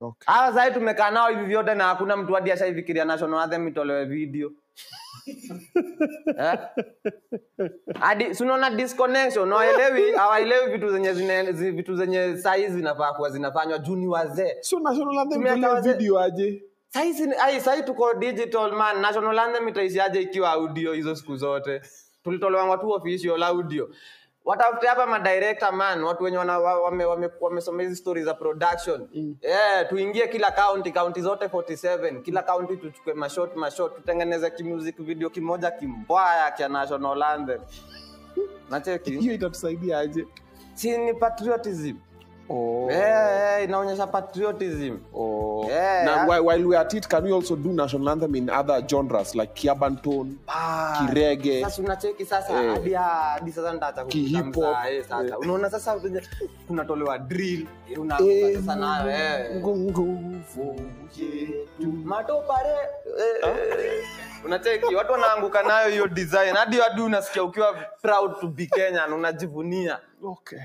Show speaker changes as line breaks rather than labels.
Okay.
Sasa tumekaa nao hivi vyote na hakuna mtu hadi ashafikiria national anthem itolewe video. Hadi unaona disconnection, hawaelewi vitu zenye size zinafaa kuwa zinafanywa juni wazee.
So national anthem itolewe video aje?
Sasa tuko digital man, national anthem itaishaje ikiwa audio hizo siku zote? Tulitolewa watu official audio. Watafute hapa ma director man, watu wenye wamesoma hizo stories za production. Tuingie kila county zote 47, kila county tuchukue mashot, tutengeneze music video kimoja kimbaya kia national anthem. Nacheki.
Hiyo itatusaidia aje?
Si ni patriotism. Inaonyesha patriotism.
Now while we are at it, can we also do national anthem in other genres like Kiabanton, Kirege?
Sasa unacheki sasa hadi sasa ndata
hip hop.
Sasa unaona sasa kunatolewa drill, sasa nayo nguvu yetu matopare. Unacheki watu wanaanguka nayo hiyo design hadi unasikia ukiwa proud to be Kenyan, unajivunia.
Okay.